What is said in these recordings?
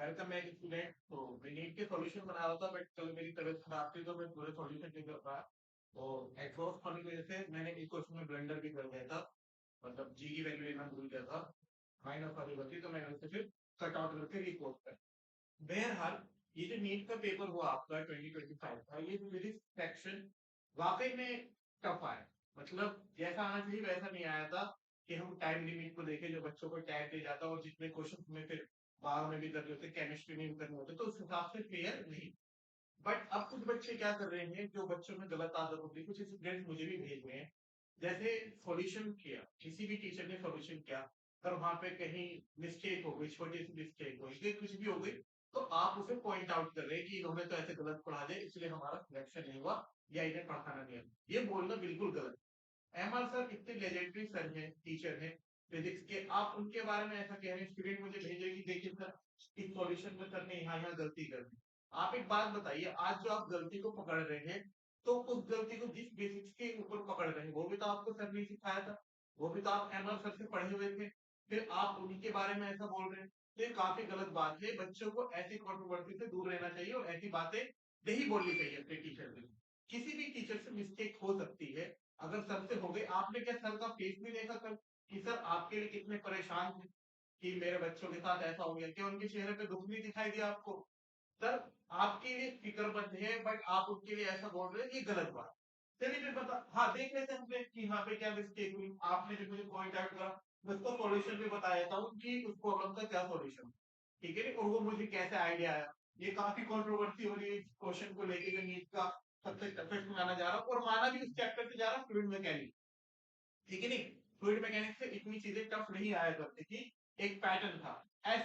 Welcome back student. तो मैं NEET के सॉल्यूशन बना रहा था बट कल मेरी तबीयत खराब थी तो मैं पूरे सॉल्यूशन नहीं कर पाया। तो एग्जॉस्ट होने की वजह से मैंने एक क्वेश्चन में ब्लंडर भी कर दिया था। मतलब जी की वैल्यू लेना भूल गया था। माइनस वाली गलती तो मैंने उसे फिर कट आउट करके रिपोर्ट कर। बहरहाल, ये जो नीट का पेपर हुआ आपका 2025 का, ये फिजिक्स सेक्शन वाकई में टफ आया। मतलब जैसा आना चाहिए वैसा नहीं आया था कि हम टाइम लिमिट को देखें, जो बच्चों को टाइम दे जाता और जितने क्वेश्चन में फिर बायो में भी करने होते, केमिस्ट्री में भी करने होते, तो उस हिसाब से फेयर नहीं। बट अब कुछ बच्चे क्या कर रहे हैं, जो बच्चों में गलत आदत होती है, कुछ स्टूडेंट मुझे भी भेज रहे हैं। जैसे सॉल्यूशन किया, किसी भी टीचर ने सॉल्यूशन किया, पर वहां पे कहीं मिस्टेक हो गई, छोटी सी मिस्टेक हो गई, कुछ भी हो गई, तो आप उसे पॉइंट आउट कर रहे हैं कि इन्होंने तो ऐसे गलत पढ़ा दिया इसलिए हमारा सिलेक्शन नहीं हुआ, या इन्हें पढ़ाना नहीं है। ये बोलना बिल्कुल गलत। एमआर सर इतने लेजेंडरी सर हैं, टीचर हैं फिजिक्स के, आप उनके बारे में ऐसा कह रहे हैं। स्टूडेंट मुझे भेजे कि देखिए सर, इस सॉल्यूशन में सर ने यहाँ यहाँ गलती कर दी। आप एक बात बताइए, आज जो आप गलती को पकड़ रहे हैं, तो उस गलती को जिस बेसिक्स के ऊपर पकड़ रहे हैं वो भी तो आपको सर ने सिखाया था, वो भी तो आप एमआर सर से पढ़े हुए थे, फिर आप उन्हीं के बारे में ऐसा बोल रहे हैं। तो ये काफी गलत बात है। बच्चों को ऐसी कंट्रोवर्सी से दूर रहना चाहिए और ऐसी बातें नहीं बोलनी चाहिए अपने टीचर से। किसी भी टीचर से मिस्टेक हो सकती है। अगर सर से हो गई, आपने क्या सर का फेस नहीं देखा कल कि सर आपके लिए कितने परेशान थे कि मेरे बच्चों के साथ ऐसा हो गया? क्या उनके चेहरे पे दुख नहीं दिखाई दिया आपको? सर आपके लिए फिक्रमंद है बट आप उनके लिए ऐसा बोल रहे हैं, ये गलत बात। चलिए फिर बता, हाँ देख लेते हैं हमने कि यहाँ पे क्या मिस्टेक हुई। आपने जो मुझे पॉइंट आउट करा, मैं उसका सॉल्यूशन भी बता देता हूँ कि उस प्रॉब्लम का क्या सॉल्यूशन, ठीक है। और वो मुझे कैसे आइडिया आया। ये काफी कंट्रोवर्सी हो रही है क्वेश्चन को लेके, जो नीट का सबसे टफेस्ट माना जा रहा है और माना भी उस चैप्टर से जा रहा है, फ्लूइड मैकेनिक्स, ठीक है नहीं। फ्लूइड मैकेनिक्स से इतनी चीजें टफ नहीं आया करती थी, एक पैटर्न था।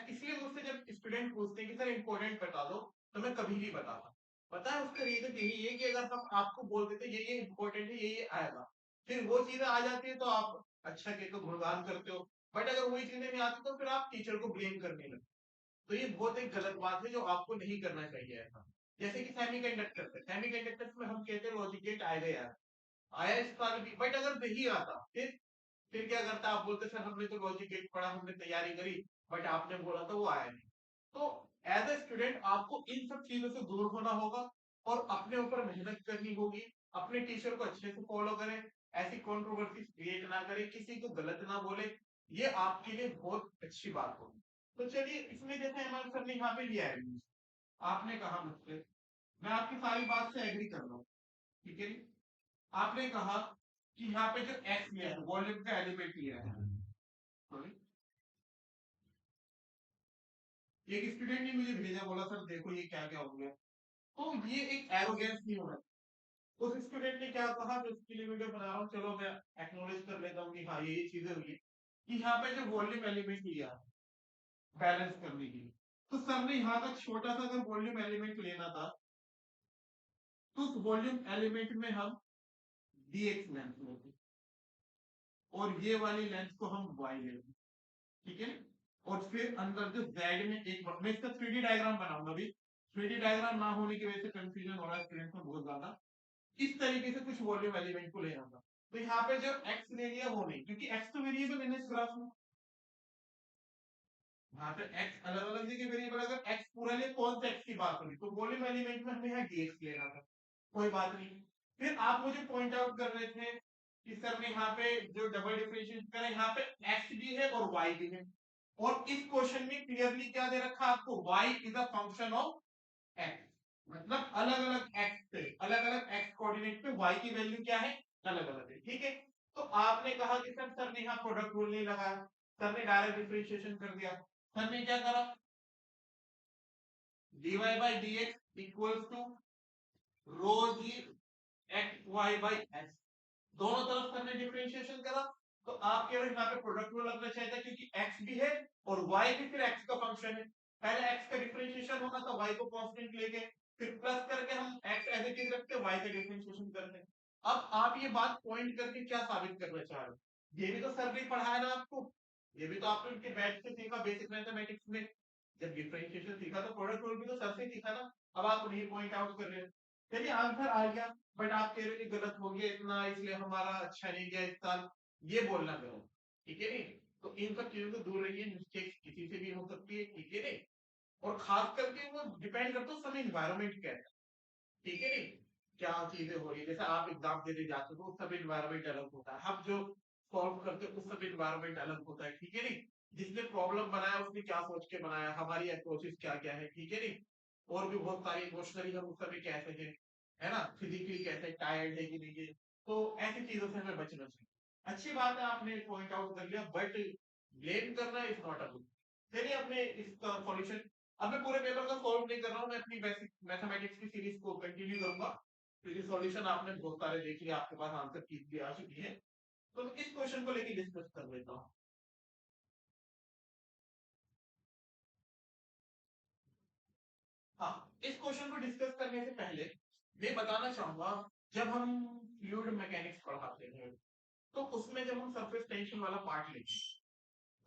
इसलिए मुझसे जब स्टूडेंट पूछते हैं कि सर इंपॉर्टेंट बता दो, तो मैं कभी नहीं बताता। पता है उसका रीजन यही है कि अगर हम आपको बोल देते ये इंपॉर्टेंट है, ये आएगा, फिर वो चीजें आ जाती है तो आप अच्छा के तो गुणगान करते हो। बट अगर वही चीजें नहीं आती तो फिर आप टीचर को ब्लेम करने लगते। तो ये बहुत एक गलत बात है जो आपको नहीं करना चाहिए ऐसा। जैसे कि सेमीकंडक्टर्स में हम कहते हैं लॉजिक गेट आएगा यार, आया इस साल भी, बट अगर नहीं आता फिर क्या करता? आप बोलते सर हमने तो लॉजिक गेट पढ़ा, हमने तैयारी करी, बट आपने बोला था वो आया नहीं। तो एज ए स्टूडेंट आपको इन सब चीजों से दूर होना होगा और अपने ऊपर मेहनत करनी होगी। अपने टीचर को अच्छे से फॉलो करें, ऐसी कंट्रोवर्सी क्रिएट ना करें, किसी को गलत ना बोले। ये आपके लिए बहुत अच्छी बात होगी। तो चलिए, इसमें जैसे हमारे सर ने यहाँ पे लिया है, आपने कहा मुझसे, मैं आपकी सारी बात से एग्री कर रहा हूँ, ठीक है। आपने कहा कि यहाँ पे जो एक्स लिया है, वॉल्यूम का एलिमेंट लिया है। Sorry, एक स्टूडेंट ने मुझे भेजा, बोला सर देखो ये क्या क्या हो गया। तो ये एक एरोगेंस नहीं होना। उस स्टूडेंट ने क्या कहा, जो उसके लिए वीडियो बना रहा हूँ, चलो मैं एक्नोलेज कर लेता हूँ कि हाँ ये चीजें हुई है कि यहाँ पे जो वॉल्यूम एलिमेंट लिया है बैलेंस करने के लिए, तो सर ने यहाँ तक छोटा सा अगर वॉल्यूम एलिमेंट लेना था, तो उस वॉल्यूम एलिमेंट में हम dx लेंथ लेते और ये वाली लेंथ को हम y लेते, ठीक है। और फिर अंदर जो z में एक, मैं इसका 3D डायग्राम बनाऊंगा अभी। 3D डायग्राम ना होने की वजह से कंफ्यूजन हो रहा है स्टूडेंट को बहुत ज्यादा। इस तरीके से कुछ वॉल्यूम एलिमेंट को लेना था। तो यहाँ पे जो x ले लिया वो नहीं, क्योंकि x तो वेरिएबल है इस ग्राफ में। यहाँ पे x अलग अलग जगह वेरिएबल, अगर x पूरा ले कौन सा x की बात होगी, तो वॉल्यूम एलिमेंट में हमें यहाँ dx लेना था, कोई बात नहीं। फिर आप मुझे पॉइंट आउट कर रहे थे कि सर ने यहाँ पे जो डबल डिफरेंशिएट करा, यहाँ पे x भी है और y भी है। और इस क्वेश्चन में क्लियरली क्या दे रखा आपको, y is a function of x। मतलब अलग अलग x पे, अलग अलग x कोऑर्डिनेट पे y की वैल्यू क्या है, अलग अलग है, ठीक है। तो आपने कहा कि सर ने यहाँ प्रोडक्ट रूल नहीं लगाया, सर ने डायरेक्ट डिफरेंशिएशन कर दिया। सर ने क्या करा, dy by dx equals to rho g x y by s, दोनों तरफ करने डिफरेंशिएशन करा। तो आप केवल यहाँ पे प्रोडक्ट रूल लगना चाहिए था, क्योंकि x भी है और y भी फिर x का फंक्शन है। पहले x का डिफरेंशिएशन होना था y को कांस्टेंट लेके, फिर प्लस करके हम x एज इट इज रखते y का डिफरेंशिएशन करते हैं। अब आप ये बात पॉइंट करके क्या साबित करना चाह रहे हो? ये भी तो सर ने पढ़ाया ना आपको, ये भी तो आपने उनके बैच से सीखा बेसिक मैथमेटिक्स में। जब डिफरेंशिएशन सीखा तो प्रोडक्ट रूल भी तो सर से सीखा ना। अब आप उन्हें पॉइंट आउट कर रहे हो। चलिए आंसर आ गया, बट आप कह रहे हो कि गलत हो गया इतना, इसलिए हमारा अच्छा नहीं गया इस साल, ये बोलना करो, ठीक है नहीं। तो इन सब चीजों से दूर रहिए, मिस्टेक्स किसी से भी हो सकती है, ठीक है नहीं। और खास करके वो डिपेंड करता है उस समय इन्वायरमेंट क्या है, ठीक है नहीं, क्या चीजें हो रही है, जैसे आप एग्जाम देने जाते हो तो उस समय इन्वायरमेंट अलग होता है, हम जो सॉल्व करते हैं उस समय इन्वायरमेंट अलग होता है, ठीक है नहीं, जिसने प्रॉब्लम बनाया उसने क्या सोच के बनाया, हमारी अप्रोचेस क्या क्या है, ठीक है नहीं, और भी बहुत सारी इमोशनली हम उस समय कैसे हैं, है ना, फिजिकली कैसे टायर्ड है कि नहीं है, तो ऐसी चीजों से हमें बचना चाहिए। अच्छी बात है आपने पॉइंट आउट कर लिया, बट ब्लेम करना इज नॉट अ गुड। चलिए अपने इसका सॉल्यूशन, अब मैं पूरे पेपर को सॉल्व नहीं कर रहा हूँ, मैं अपनी बेसिक मैथमेटिक्स की सीरीज को कंटिन्यू करूंगा, क्योंकि सॉल्यूशन आपने बहुत सारे देख लिया, आपके पास आंसर की भी आ चुकी है, तो मैं इस क्वेश्चन को लेके डिस्कस कर लेता हूँ। हाँ, इस क्वेश्चन को डिस्कस करने से पहले मैं बताना चाहूंगा, जब हम फ्लूइड मैकेनिक्स पढ़ाते हैं तो उसमें जब हम सरफेस टेंशन वाला पार्ट लेते हैं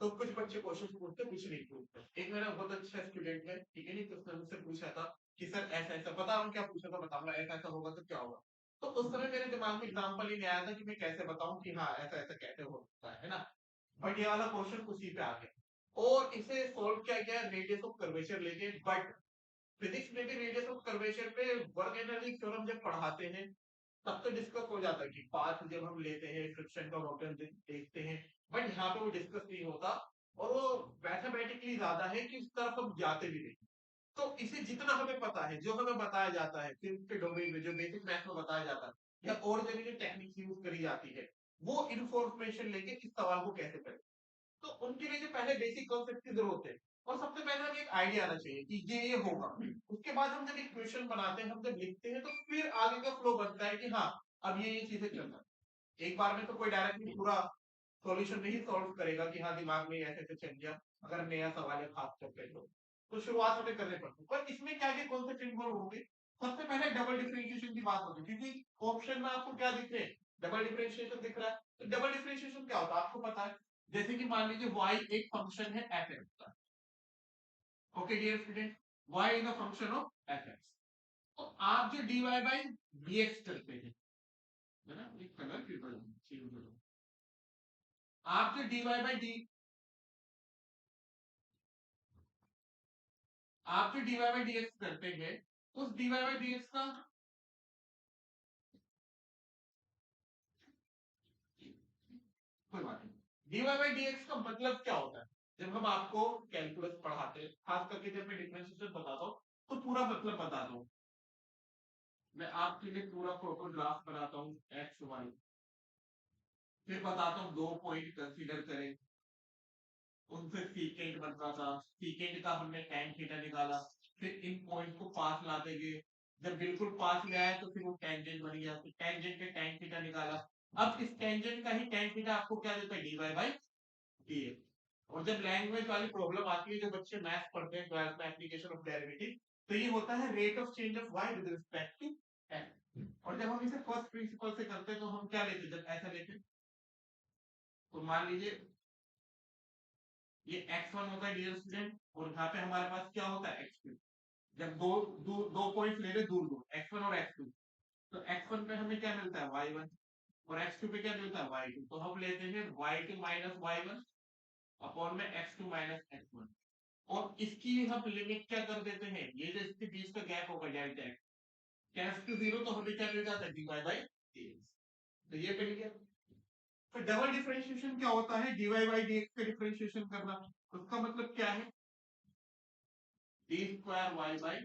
तो कुछ बच्चे क्वेश्चन पूछते, कुछ नहीं पूछते। एक मेरा बहुत अच्छा स्टूडेंट है, ठीक है नहीं, तो उसने मुझसे पूछा था कि सर ऐसा ऐसा, बता रहा हूँ क्या पूछा था, बताऊंगा ऐसा ऐसा होगा तो क्या होगा। तो उस समय मेरे दिमाग में एग्जाम्पल ही नहीं आया था कि मैं कैसे बताऊं कि हाँ ऐसा ऐसा कैसे हो सकता है ना, बट ये वाला क्वेश्चन उसी पे आ गया और इसे सोल्व किया गया रेडियस ऑफ कर्वेचर लेके। बट फिजिक्स में भी रेडियस ऑफ कर्वेचर पे वर्क एनर्जी थ्योरम जब पढ़ाते हैं तब तो डिस्कस हो जाता है कि पाथ जब हम लेते हैं फ्रिक्शन का मॉडल देखते हैं, बट यहाँ पे वो डिस्कस नहीं होता, और वो मैथमेटिकली ज्यादा है कि उस तरफ हम जाते भी नहीं। तो इसे जितना हमें पता है, जो हमें बताया जाता है फिजिक्स के डोमेन में, जो बेसिक मैथ में बताया जाता है या और जगह जो टेक्निक्स यूज करी जाती है, वो इन्फॉर्मेशन लेके इस सवाल को कैसे करें, तो उनके लिए जो पहले बेसिक कॉन्सेप्ट की जरूरत है, और सबसे पहले हमें एक आइडिया आना चाहिए कि ये होगा। उसके बाद हम जब एक क्वेश्चन बनाते हैं, हम जब लिखते हैं, तो फिर आगे का फ्लो बनता है कि हाँ अब ये चीजें करना। एक बार में तो कोई डायरेक्टली पूरा सॉल्यूशन नहीं सॉल्व करेगा कि हाँ दिमाग में ऐसे ऐसे चल गया, अगर नया सवाल है खास करके तो शुरुआत हमें करने पड़ती है। पर इसमें क्या क्या कॉन्सेप्ट इन्वॉल्व होंगे, सबसे पहले डबल डिफरेंशिएशन की बात होगी, क्योंकि ऑप्शन में आपको क्या दिख रहे हैं, डबल डिफरेंशिएशन दिख रहा है। तो डबल डिफरेंशिएशन क्या होता है आपको पता है, जैसे कि मान लीजिए y एक फंक्शन है एफ एक्स का, okay dear student, y is a function of f x, तो आप जो dy बाई dx करते हैं, है ना, एक कलर पेपर आप जो dy बाई डी आप जो dy बाई dx करते हैं, उस dy बाई dx का कोई बात नहीं, dy बाई dx का मतलब क्या होता है, जब हम आपको कैलकुलस पढ़ाते हैं, खास करके जब मैं डिफरेंशिएशन बताता हूँ तो पूरा मतलब बताता हूँ, मैं आपके लिए पूरा फोटोग्राफ बनाता हूँ एक्स वाई, फिर बताता हूँ दो पॉइंट कंसीडर करें, उनसे सीकेंट बनता था, सीकेंट का हमने tan थीटा निकाला, फिर इन पॉइंट को पास लाते गए, जब बिल्कुल पास में आया तो फिर वो टेंजेंट बन गया, फिर टेंजेंट के tan थीटा निकाला। अब इस टेंजेंट का ही tan थीटा आपको क्या देता है, dy बाई dx। और जब लैंग्वेज वाली प्रॉब्लम आती है, जो बच्चे मैथ्स पढ़ते हैं ट्वेल्थ में, एप्लीकेशन ऑफ डेरिवेटिव, तो ये होता है rate of change of y with respect to x। और जब हम इसे फर्स्ट प्रिंसिपल से करते हैं तो हम क्या लेते हैं, जब ऐसा लेते हैं तो मान लीजिए ये x1 होता है डियर स्टूडेंट, और यहाँ पे हमारे पास क्या होता है x2। जब दो पॉइंट ले रहे दूर दूर x1 और x2, तो x1 पे हमें क्या मिलता है y1, और x2 पे क्या मिलता है y2, तो हम लेते हैं y2 माइनस y1 अपॉन में x2 माइनस x1, और इसकी हम लिमिट क्या कर देते हैं, ये जो इसके बीच का गैप होगा delta x tends to zero, तो हमें क्या मिल जाता है dy बाई dx, तो ये मिल गया। तो डबल डिफरेंशिएशन क्या होता है, dy बाई dx का डिफरेंशिएशन करना, उसका मतलब क्या है, d square y by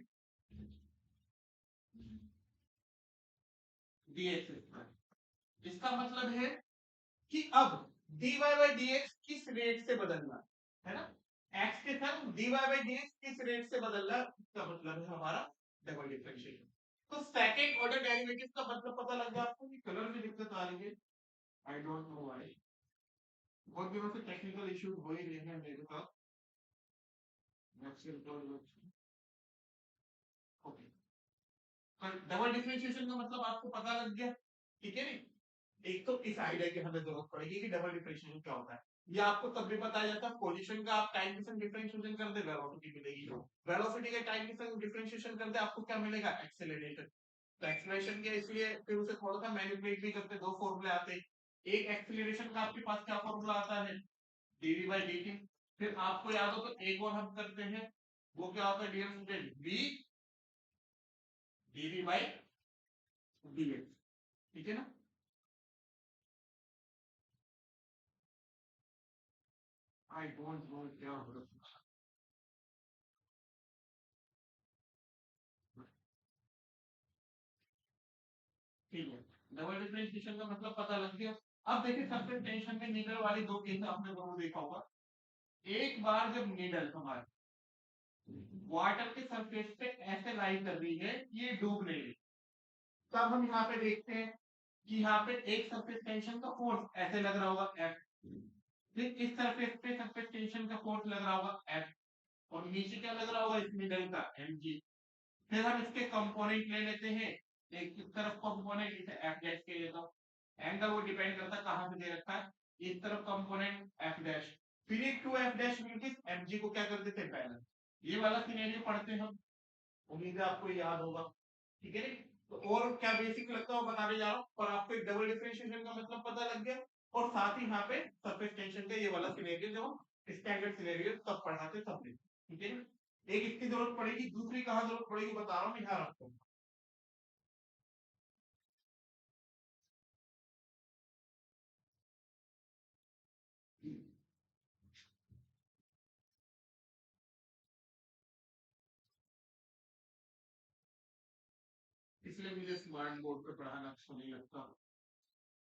dx square. इसका मतलब है कि अब dy बाई dx किस रेट से बदलना है ना, x के संग dy बाई dx किस रेट से बदलना, इसका मतलब है हमारा डबल डिफरेंशिएशन। तो सेकंड ऑर्डर डेरिवेटिव का मतलब पता लग गया आपको कि कलर में दिक्कत आ रही है, आई डोंट नो व्हाई, बहुत दिनों से टेक्निकल इश्यूज हो ही रहे हैं मेरे साथ। ओके, डबल डिफरेंशिएशन का मतलब आपको पता लग गया, ठीक है नहीं। एक तो इस आइडिया की हमें जरूरत पड़ेगी कि डबल डिफरेंशिएशन क्या होता है, ये आपको तब भी बताया जाता है पोजीशन का, आप टाइम के संग डिफरेंशिएशन कर दे वेलोसिटी मिलेगी, वेलोसिटी के टाइम के संग डिफरेंशिएशन कर दे आपको क्या मिलेगा, एक्सेलरेशन। तो एक्सेलरेशन के इसलिए फिर उसे थोड़ा सा मैनिपुलेट भी करते, दो फॉर्मूले आते हैं, एक एक्सेलरेशन का आपके पास क्या फॉर्मूला आता है, dv बाई dt, फिर आपको याद हो तो एक और हम करते हैं वो क्या होता है dear student, b dv by dx, ठीक है ना। आई डोंट नो क्या हो रहा है। ठीक है, डबल डिफरेंशिएशन का मतलब पता लग गया। अब देखिए सबसे टेंशन में नीडल वाली दो केस आपने दोनों देखा होगा। एक बार जब नीडल हमारे वाटर के सरफेस पे ऐसे लाई कर रही है कि ये डूब नहीं रही, तब हम यहाँ पे देखते हैं कि यहाँ पे एक सरफेस टेंशन का फोर्स ऐसे लग रहा होगा एफ, फिर इस सरफेस पे सरफेस टेंशन का फोर्स लग रहा होगा एफ, और नीचे क्या लग रहा होगा इस नीडल का एम जी। फिर हम इसके कंपोनेंट ले लेते हैं, एक इस तरफ कंपोनेंट इसे एफ डैश के लेता हूँ, एंगल वो डिपेंड करता है कहां से दे रखा है, इस तरफ कंपोनेंट एफ डैश, फिर एक टू एफ डैश मिलकर एम जी को क्या कर देते हैं बैलेंस। ये वाला सिनेरियो पढ़ते हैं हम, उम्मीद है आपको याद होगा, ठीक है। तो और क्या बेसिक लगता है वो बताने जा रहा हूँ, और आपको एक डबल डिफरेंशिएशन का मतलब पता लग गया, और साथ ही यहाँ पे सरफेस टेंशन का ये वाला सिनेरियो जो हम स्टैंडर्ड सिनेरियो तब पढ़ाते तब देखते, ठीक है। एक इसकी जरूरत पड़ेगी, दूसरी कहाँ जरूरत पड़ेगी बता रहा हूँ, ध्यान रखो। इसलिए मुझे स्मार्ट बोर्ड पे पढ़ाना अच्छा नहीं लगता,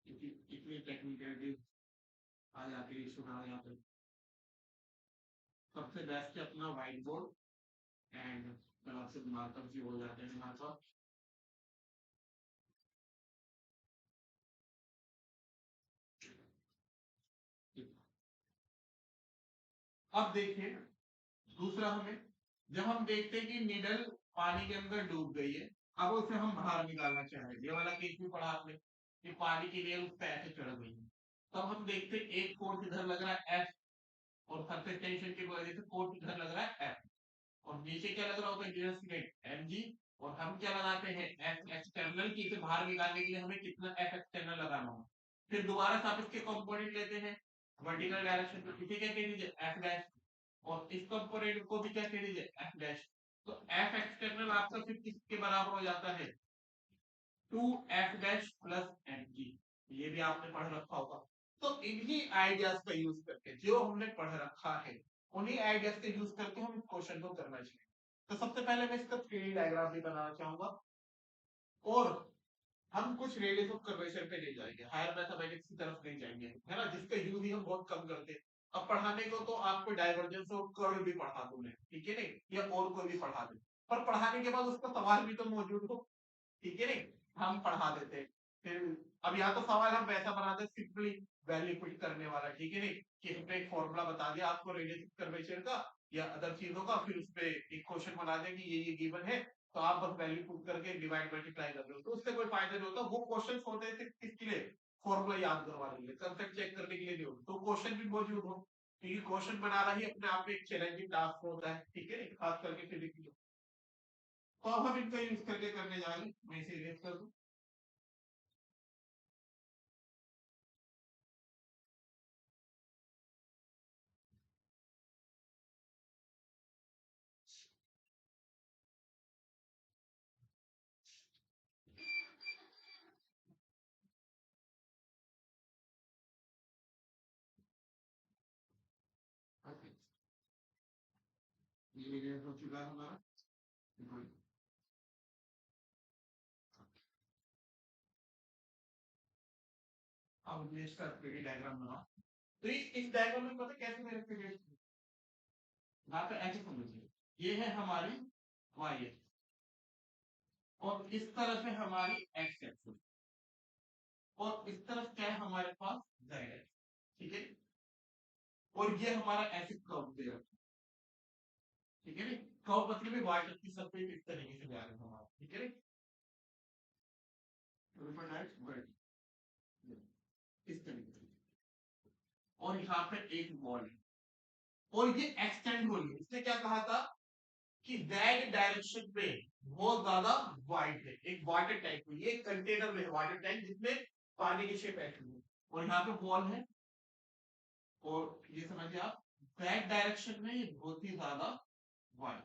क्योंकि इतनी टेक्निकलिटीज आ जाती है सुना यहाँ पे। सबसे बेस्ट है अपना व्हाइट बोर्ड, एंड आपसे मार्कअप भी हो जाते हैं मार्कअप। अब देखिए दूसरा हमें, जब हम देखते हैं कि नीडल पानी के अंदर डूब गई है, अब उसे हम बाहर निकालना चाह रहे हैं, ये वाला केस भी पढ़ा आपने कि पानी की रेल उस पर ऐसे चढ़ गई है, तब हम देखते हैं एक फोर्स इधर लग रहा है एफ, और सरफेस टेंशन की वजह से फोर्स इधर लग रहा है एफ, और नीचे क्या लग रहा होता है डियर स्टूडेंट एम जी, और हम क्या लगाते हैं एफ एक्सटर्नल, की इसे बाहर निकालने के लिए हमें कितना एफ एक्सटर्नल लगाना होगा। फिर दोबारा से आप इसके कंपोनेंट लेते हैं वर्टिकल डायरेक्शन में, इसे क्या कह दीजिए एफ डैश, और इस कंपोनेंट को भी क्या कह दीजिए एफ डैश। तो एफ एक्सटर्नल आपका फिर किसके बराबर हो जाता है, two f dash plus m g, ये भी आपने पढ़ रखा होगा। तो इन्हीं आइडियाज का यूज करके जो हमने पढ़ रखा है, उन्हीं आइडियाज का यूज करके हम इस क्वेश्चन को करना चाहिए। तो सबसे पहले मैं इसका 3D डायग्राम भी बनाना चाहूंगा, और हम कुछ रेडियस ऑफ कर्वेचर पे ले जाएंगे, हायर मैथमेटिक्स की तरफ नहीं जाएंगे, है ना, जिसका यूज ही हम बहुत कम करते हैं। अब पढ़ाने को तो आपको डाइवर्जेंस और कर्ल भी पढ़ा दूं मैं, ठीक है नहीं, या और कोई भी पढ़ा दे, पर पढ़ाने के बाद उसका सवाल भी तो मौजूद हो, ठीक है नहीं, हम पढ़ा देते हैं। फिर अब यहाँ तो सवाल हम वैसा बनाते हैं सिंपली वैल्यू पुट करने वाला, ठीक है नहीं, कि हमने एक फॉर्मूला बता दिया आपको रेडियस कर्वेचर का या अदर चीजों का, फिर उस पे एक क्वेश्चन बना दिया कि ये गिवन है, तो आप बस वैल्यू पुट करके डिवाइड मल्टीप्लाई कर रहे हो, तो उससे कोई फायदा नहीं होता। वो क्वेश्चन होते थे किसके लिए, फॉर्मूला याद करवाने के लिए, कंसेप्ट चेक करने के लिए नहीं होते, तो क्वेश्चन भी मौजूद हो, क्योंकि क्वेश्चन बनाना ही अपने आप में एक चैलेंजिंग टास्क होता है, ठीक है, खास करके फिजिक्स में। तो अब हम इनका यूज करके करने जा रहे हैं, मैं इसे इरेज कर दूं। ये इरेज हो चुका है हमारा। अब मैं इसका 3D डायग्राम बनाओ, तो इस डायग्राम में पता कैसे मेरे फिगर, यहाँ पे ऐसे समझिए, ये है हमारी वाई एक्स, और इस तरफ है हमारी एक्स एक्सिस, और इस तरफ क्या है हमारे पास जेड एक्स, ठीक है, और ये हमारा ऐसे कर्व दे रखा है, ठीक है, कर्व मतलब है वाई एक्सिस की सरफेस इस तरीके से जा रहा है हमारा, ठीक है, इस तरीके से, और यहाँ पे एक बॉल है, और ये एक्सटेंड हो रही है, इसने क्या कहा था कि दैट डायरेक्शन पे बहुत ज्यादा वाइड है, एक वाटर टैंक में, ये कंटेनर में है वाटर टैंक जिसमें पानी की शेप ऐसी है, और यहाँ पे वॉल है, और ये समझिए आप दैट डायरेक्शन में ये बहुत ही ज्यादा वाइड,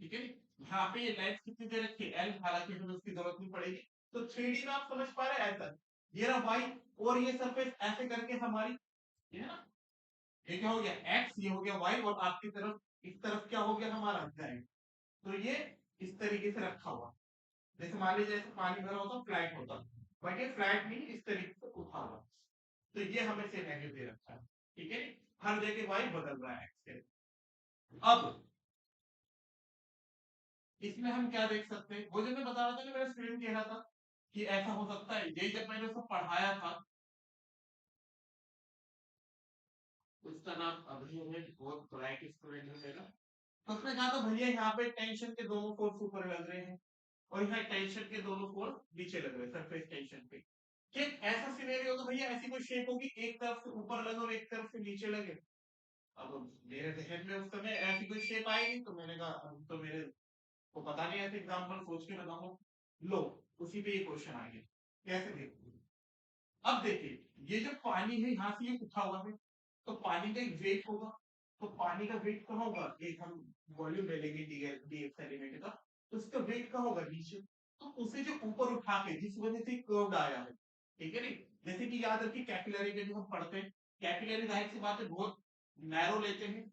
ठीक है। यहाँ पे ये लेंथ कितनी दे रखी है, एल, हालांकि हमें उसकी जरूरत नहीं पड़ेगी। तो 3D में आप समझ पा रहे हैं ऐसा, ये रहा वाई, और ये सरफेस ऐसे करके हमारी, ये है ना, ये क्या हो गया एक्स, ये हो गया वाई, और आपकी तरफ इस तरफ क्या हो गया हमारा जेड। तो ये इस तरीके से रखा हुआ, जैसे मान लीजिए जैसे पानी भरा होता फ्लैट होता, बट ये फ्लैट नहीं, इस तरीके से उठा हुआ। तो ये हमें सेम वैल्यू दे रखा है, ठीक है। हर जगह वाई बदल रहा है एक्स से। अब इसमें हम क्या देख सकते हैं, वो जो मैं बता रहा था कि मेरा स्टूडेंट कह रहा था कि ऐसा हो सकता है, यही जब मैंने उसको पढ़ाया था, उसका नाम अभी है, बहुत ब्राइट स्टूडेंट है मेरा। तो उसने कहा था भैया यहाँ पे टेंशन के दोनों फोर्स ऊपर लग रहे हैं, और यहाँ टेंशन के दोनों फोर्स नीचे लग रहे हैं सरफेस टेंशन पे। ठीक ऐसा सिनेरियो, तो भैया ऐसी कोई शेप होगी एक तरफ से ऊपर लगे और एक तरफ से नीचे लगे। अब मेरे जहन में उस समय ऐसी कोई शेप आएगी, तो मैंने कहा अब तो मेरे को पता नहीं, ऐसे एग्जाम्पल सोच के लगाऊंगा। लो, उसी पे ये क्वेश्चन आ गया, कैसे देखो। अब देखिए, ये जो पानी है यहाँ से ये उठा हुआ है, तो पानी का एक वेट होगा। तो पानी का वेट कहाँ होगा, एक हम वॉल्यूम ले लेंगे डीएक्स एलिमेंट का, तो उसका वेट कहाँ होगा, नीचे। तो उसे जो ऊपर उठा के, जिस वजह से कर्व आया है, ठीक है नहीं, जैसे कि याद रखिए कैपिलरी के जो हम पढ़ते हैं, कैपिलरी जाहिर सी बात है बहुत नैरो लेते हैं।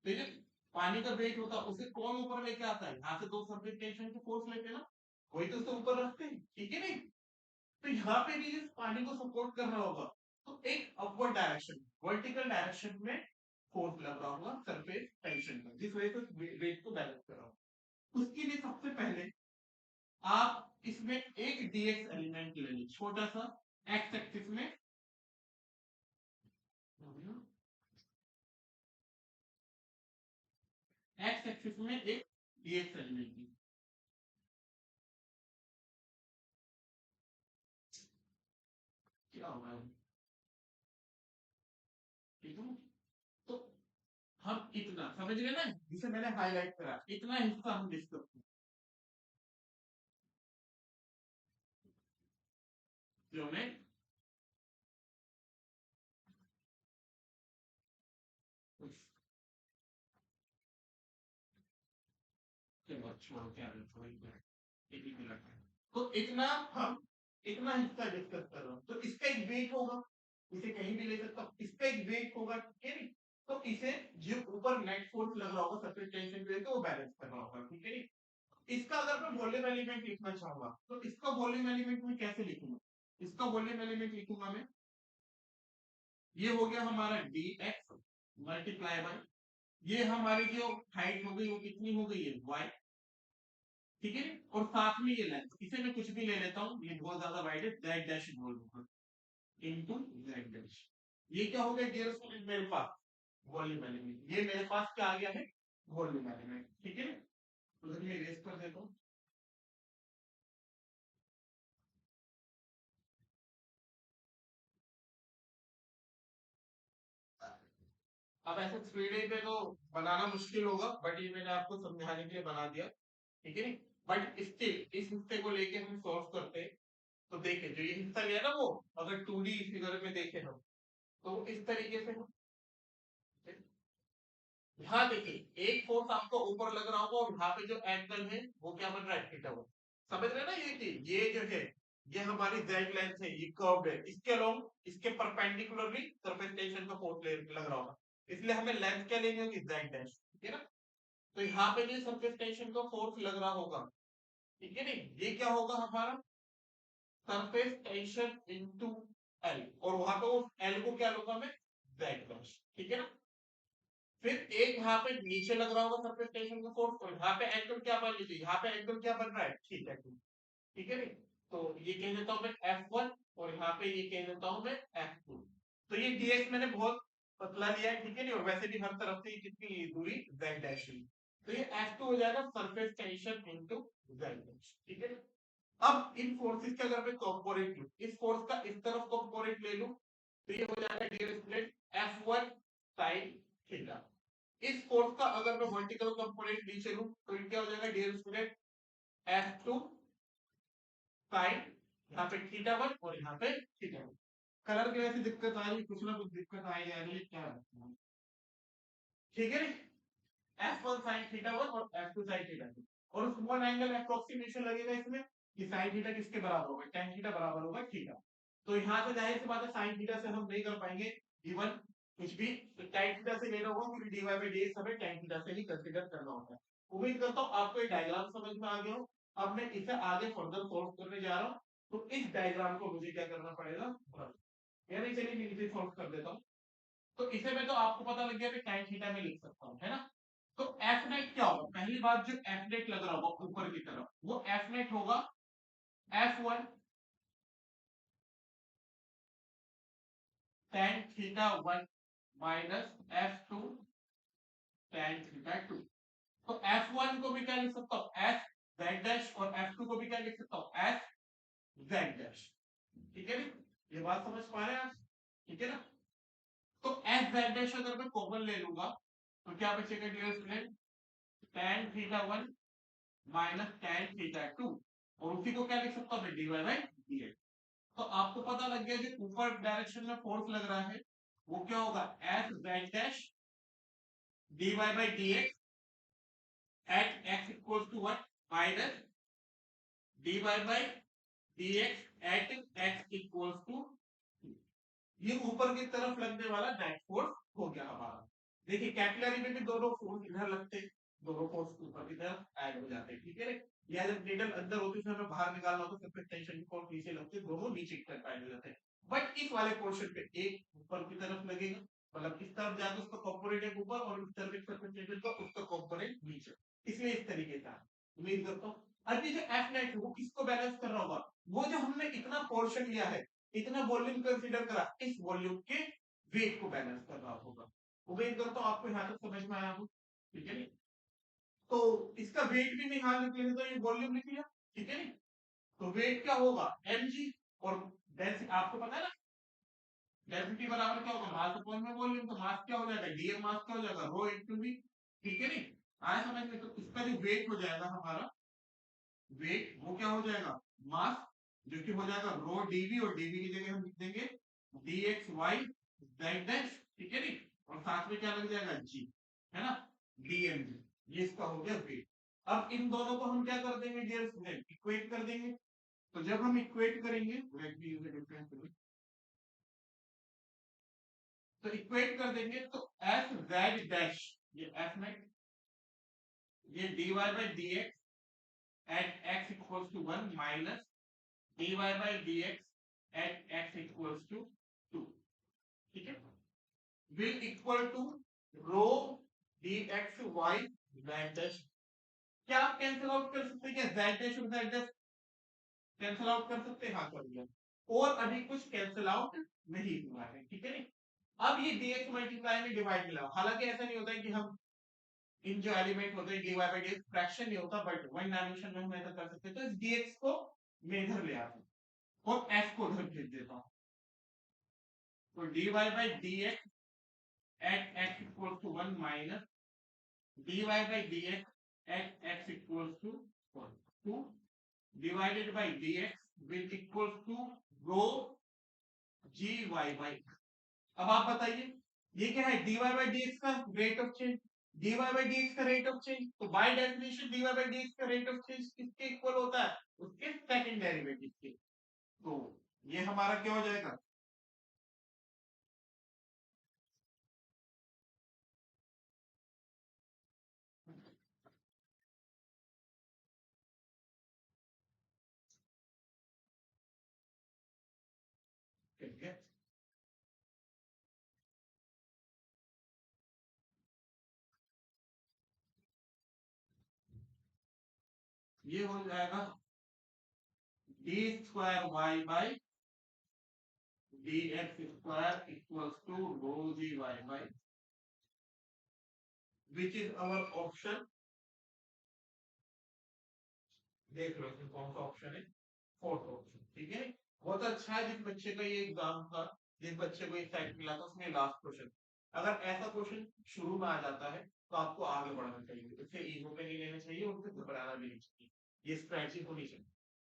तो ये पानी का वेट होता है, उसे कौन ऊपर लेके आता है, यहाँ से दो सरफेस टेंशन के फोर्स लेते हैं ना, वही तो उसे ऊपर रखते हैं, ठीक है नहीं। तो यहाँ पे भी इस पानी को सपोर्ट कर रहा होगा, तो एक अपवर्ड डायरेक्शन, वर्टिकल डायरेक्शन में फोर्स लग रहा होगा सरफेस टेंशन का, जिस वजह से वेट को बैलेंस कर रहा होगा। उसके लिए सबसे पहले आप इसमें एक डीएक्स एलिमेंट ले लीजिए, छोटा सा, एक्स एक्सिस में, एक्स एक्सिस में एक डीएक्स एलिमेंट ली। क्या होगा, ठीक है। तो हम इतना समझ गए ना, जिसे मैंने हाईलाइट करा, इतना हिस्सा हम डिस्कस जो मैं छोड़ के आ रहे, थोड़ी एक ही मिनट है। तो इतना हम इतना हिस्सा डिस्कस कर रहे हो, तो इसका एक वेट होगा, इसे कहीं भी ले सकता हूं, इसका एक वेट होगा, ठीक है नहीं। तो इसे जो ऊपर नेट फोर्स लग रहा होगा सरफेस टेंशन की वजह से, वो बैलेंस कर रहा होगा, ठीक है नहीं। इसका अगर मैं वॉल्यूम एलिमेंट लिखना चाहूंगा, तो इसका वॉल्यूम एलिमेंट मैं कैसे लिखूंगा, इसका वॉल्यूम एलिमेंट लिखूंगा मैं, ये हो गया हमारा डी एक्स मल्टीप्लाई बाय, ये हमारी जो हाइट हो गई वो कितनी हो गई है वाई, ठीक है। और साथ में ये लेंथ, इसे मैं कुछ भी ले लेता हूँ, ये बहुत ज्यादा वाइड है, जेड डैश बोल दूंगा इनटू जेड डैश। ये क्या हो गया डियर स्टूडेंट, मेरे पास वॉल्यूम एलिमेंट, ये मेरे पास क्या आ गया है, वॉल्यूम एलिमेंट, ठीक है। तो मैं इरेज कर देता हूँ। अब ऐसे 3D पे तो बनाना मुश्किल होगा, बट ये मैंने आपको समझाने के लिए बना दिया, ठीक है नहीं। बट स्टिल इस हिस्से को लेके हम सॉल्व करते हैं। तो देखिए जो ये हिस्सा लिया ना, वो अगर 2D फिगर में देखे हम, तो वो इस तरीके से हो। यहाँ देखिए एक फोर्स आपको ऊपर लग रहा होगा, और यहाँ पे जो एंगल है वो क्या बन रहा है, थीटा हो। समझ रहे हैं ना, ये कि ये जो है, ये हमारी जेड लेंथ है, ये कर्व्ड है, इसके अलोंग इसके परपेंडिकुलरली सरफेस टेंशन का फोर्स लग रहा होगा, इसलिए हमें लेंथ क्या लेनी होगी, जेड डैश, ठीक है ना। तो यहाँ पे जो सरफेस टेंशन का फोर्स लग रहा होगा, ठीक है नहीं, ये क्या होगा हमारा सरफेस टेंशन इनटू एल, और वहां पे उस एल को क्या लूंगा मैं, जेड डैश, ठीक है ना। फिर एक यहाँ पे नीचे लग रहा होगा सरफेस टेंशन का फोर्स, और यहाँ पे एंगल क्या बन लीजिए, यहाँ पे एंगल क्या बन रहा है, ठीक है, ठीक है नहीं। तो ये कह देता हूं मैं F1, और यहाँ पे ये कह देता हूं मैं F2। तो ये dx मैंने बहुत पतला लिया है, ठीक है नहीं, और वैसे भी हर तरफ से कितनी दूरी z डैश हुई, तो ये F2 हो जाएगा surface tension into z dash, ठीक है। अब इन फोर्सेस के अगर मैं कंपोनेंट लूं, इस फोर्स का इस तरफ कंपोनेंट ले लूं, तो ये हो जाएगा dear student F1 sin theta. इस फोर्स का अगर मैं वर्टिकल कंपोनेंट नीचे लूं, तो ये क्या हो जाएगा डियर स्टूडेंट F2 sin, यहाँ पे थीटा 1 और यहाँ पे थीटा 1। कलर की वैसे दिक्कत आ रही है, कुछ ना कुछ दिक्कत आई जा रही है, क्या, ठीक है नहीं। F1 sin थीटा 1 और F2 sin थीटा 2 और स्मॉल एंगल अप्रोक्सीमेशन लगेगा इसमें कि sin थीटा किसके बराबर होगा, tan थीटा बराबर होगा थीटा। तो यहाँ से जाहिर सी बात है sin थीटा से हम नहीं कर पाएंगे गिवन कुछ भी, तो tan थीटा से लेना होगा क्योंकि dy by dx हमें tan थीटा से ही कंसीडर करना होता है। उम्मीद करता हूँ आपको ये डायग्राम समझ में आ गया हो। अब मैं इसे आगे फर्दर सॉल्व करने जा रहा हूँ, तो इस डायग्राम को मुझे क्या करना पड़ेगा, यानी चलिए मैं इसे सॉल्व कर देता हूँ। तो इसे में तो आपको पता लग गया कि tan थीटा में लिख सकता हूँ, है ना। तो एफ नेट क्या होगा, पहली बात जो एफ नेट लग रहा होगा ऊपर की तरफ वो एफ नेट होगा F1 tan theta 1 minus F2 tan theta 2। तो F1 को भी क्या लिख सकता हूं एफ जेड डैश और F2 को भी क्या लिख सकता हूं एफ जेड डैश। ठीक है, ये बात समझ पा रहे हैं आप, ठीक है ना। तो एफ जेड डैश अगर मैं कॉमन ले लूंगा तो क्या बचेगा dear student, tan theta 1 minus tan theta 2 और उसी को क्या लिख सकता हूं मैं dy बाई dx। तो आपको पता लग गया जो ऊपर डायरेक्शन में फोर्स लग रहा है वो क्या होगा f z dash dy by dx at x equal to 1 minus dy by dx at x equal to, ये ऊपर की तरफ लगने वाला नेट फोर्स हो गया हमारा। देखिए कैपिलरी में भी दोनों फोर्स इधर लगते, दोनों फोर्स ऊपर की तरफ ऐड हो जाते हैं, ठीक है। या जब नीडल अंदर होती है हमें बाहर निकालना होता है तो फिर टेंशन फोर्स नीचे लगते, दोनों नीचे की तरफ ऐड हो जाते हैं। बट इस वाले पोर्शन पे एक ऊपर की तरफ लगेगा, मतलब इस तरफ जाकर उसका कंपोनेंट एक ऊपर और इस तरफ टेंशन का उसका कंपोनेंट नीचे, इसलिए इस तरीके का उम्मीद करता हूँ। अभी जो एफ नेट है वो किसको बैलेंस कर रहा होगा, वो जो हमने इतना पोर्शन लिया है, इतना वॉल्यूम कंसीडर करा, इस वॉल्यूम के वेट को बैलेंस कर रहा होगा। उम्मीद करता हूँ आपको यहाँ तक समझ में आया हो, ठीक है। तो इसका वेट भी मैं यहाँ लिख लेता हूँ, ये वॉल्यूम लिख लिया, ठीक है। तो वेट क्या होगा mg और डेंसिटी आपको पता है ना, डेंसिटी बराबर क्या होगा मास अपॉन में वॉल्यूम, तो मास क्या हो जाएगा dm, मास क्या हो जाएगा रो इनटू v, ठीक है। नहीं आया समझ में, तो इसका जो वेट हो जाएगा हमारा, वेट वो क्या हो जाएगा मास, जो कि हो जाएगा रो डीवी और डीवी की जगह हम लिख देंगे dx y z डैश, ठीक है। नहीं और साथ में क्या लग जाएगा g, है ना, dmg, ये इसका हो गया वेट। अब इन दोनों को हम क्या कर देंगे डियर स्टूडेंट, इक्वेट कर देंगे। तो जब हम इक्वेट करेंगे, let me use a different tool, तो इक्वेट कर देंगे तो एफ जेड डैश, ये एफ नेट, ये dy by dx at x equals to 1 minus dy by dx at x equals to 2, ठीक है, will equal to rho dx y z dash. क्या आप कैंसिल आउट कर सकते हैं क्या, z डैश और z डैश कैंसिल आउट कर सकते हैं, हाँ कर दिया, और अभी कुछ कैंसिल आउट नहीं हुआ है, ठीक है। नहीं अब ये dx मल्टीप्लाई में डिवाइड मिला, हालांकि ऐसा नहीं होता है कि हम इन जो एलिमेंट होते हैं dy बाई dx फ्रैक्शन नहीं होता, बट वन डायमेंशन में हम ऐसा कर सकते हैं। तो इस dx को मैं इधर ले आता हूं और f को उधर भेज देता हूं, तो dy by dx at x equals to 1 minus dy by dx at x equals to 2 divided by dx will equals to rho gy by, अब आप बताइए ये क्या है, dy बाई dx का rate of change, dy by dx का rate of change, तो by definition dy by dx का रेट ऑफ चेंज किसके इक्वल होता है, उसके सेकंड डेरिवेटिव के। तो ये हमारा क्या हो जाएगा, ठीक है, ये हो जाएगा d square y by d x square equals to rho g y by, which is our option, देख लो इसमें कौन सा ऑप्शन है, फोर्थ ऑप्शन, ठीक है। बहुत अच्छा है जिस बच्चे का ये एग्जाम था, जिस बच्चे को ये सेट मिला था उसमें लास्ट क्वेश्चन, अगर ऐसा क्वेश्चन शुरू में आ जाता है तो आपको आगे बढ़ना चाहिए, इससे ईगो पे नहीं लेना चाहिए, उससे घबराना भी नहीं चाहिए, ये स्ट्रेटजी होनी चाहिए।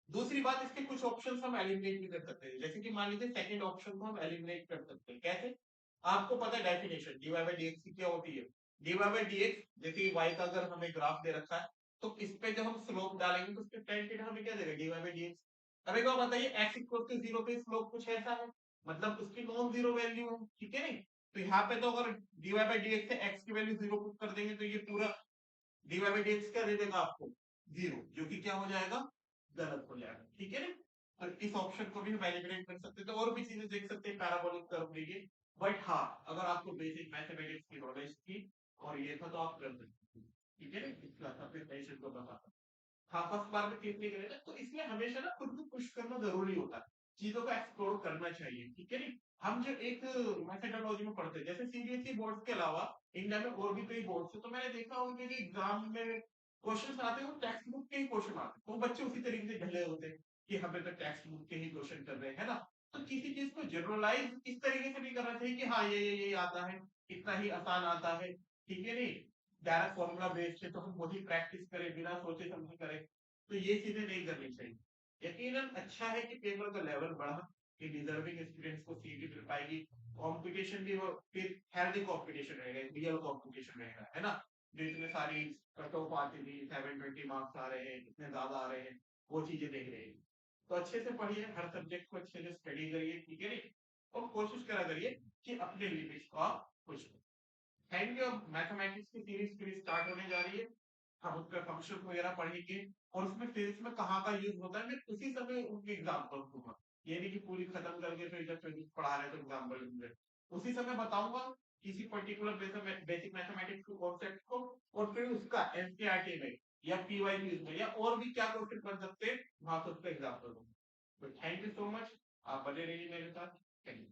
दूसरी बात, इसके कुछ ऑप्शन हम एलिमिनेट भी कर सकते हैं, जैसे कि मान लीजिए सेकंड ऑप्शन को हम एलिमिनेट कर सकते हैं, कैसे, आपको पता है डेफिनेशन dy बाई dx की क्या होती है, dy बाई dx, जैसे y का अगर हमें ग्राफ दे रखा है तो इस पे जब हम स्लोप डालेंगे तो उसके tan थीटा हमें क्या देगा, dy बाई dx। अब एक बार बताइए x इक्वल टू 0 पे स्लोप कुछ ऐसा है, मतलब उसकी नॉन जीरो वैल्यू है, ठीक है नहीं। तो यहाँ पे तो अगर dy बाई dx से x की वैल्यू 0 पुट कर देंगे तो ये पूरा dy बाई dx क्या दे देगा आपको, 0, जो कि क्या हो जाएगा, गलत हो जाएगा, ठीक है ना। तो इस ऑप्शन को भी हम एलिमिनेट कर सकते हैं। तो और भी चीजें देख सकते हैं पैराबोलिक कर्व लिए, बट हाँ अगर आपको बेसिक मैथमेटिक्स की नॉलेज थी और ये था तो आप कर सकते हैं, ठीक है ना। इसका अपने पेशेंट को बताता, हाँ फर्स्ट बार में ठीक नहीं करेगा तो इसलिए हमेशा ना खुद को पुश करना जरूरी होता है, चीजों को एक्सप्लोर करना चाहिए, ठीक है नहीं। हम जो एक मेथडोलॉजी में पढ़ते हैं, जैसे सीबीएसई बोर्ड के अलावा इंडिया में और भी कई बोर्ड है, तो मैंने देखा उनके जो एग्जाम में क्वेश्चन आते हैं वो टेक्स्ट बुक के ही क्वेश्चन आते हैं, तो बच्चे उसी तरीके से ढले होते हैं कि हमें तो टेक्स्ट बुक के ही क्वेश्चन कर रहे हैं ना। तो किसी चीज को जनरलाइज इस तरीके से नहीं करना चाहिए कि हाँ ये आता है, इतना ही आसान आता है, ठीक है नहीं। डायरेक्ट फॉर्मूला बेस्ड है तो हम वही प्रैक्टिस करें बिना सोचे समझे करें, तो ये चीजें नहीं करनी चाहिए। यकीनन अच्छा है कि पेपर का लेवल बढ़ा, कि डिजर्विंग स्टूडेंट्स को सीट मिल पाएगी, कंपटीशन भी वो फिर हेल्दी कंपटीशन रहेगा, रियल कंपटीशन रहेगा, है ना। जो इतने सारी कट ऑफ आती थी, 720 मार्क्स आ रहे हैं, इतने ज्यादा आ रहे हैं, वो चीजें नहीं रहेगी। तो अच्छे से पढ़िए, हर सब्जेक्ट को अच्छे से स्टडी करिए, ठीक है नहीं। और कोशिश करा करिए कि अपने लिमिट्स को आप पुश करें। Thank you. मैथमेटिक्स की सीरीज फिर स्टार्ट होने जा रही है, हम उस पर फंक्शन वगैरह पढ़ेंगे, और उसमें फिजिक्स में कहाँ का यूज होता है मैं उसी समय उनके एग्जाम्पल दूंगा। ये नहीं कि पूरी खत्म करके फिर जब फिजिक्स पढ़ा रहे तो एग्जाम्पल दूंगे, उसी समय बताऊंगा किसी पर्टिकुलर बेसिक मैथमेटिक्स के कॉन्सेप्ट को, और फिर उसका एनसीईआरटी में या पीवाईक्यूज में या और भी क्या क्वेश्चन बन सकते हैं वहां से उसका एग्जाम्पल दूंगा। तो थैंक यू सो मच, आप बने रहिए मेरे साथ। Thank you.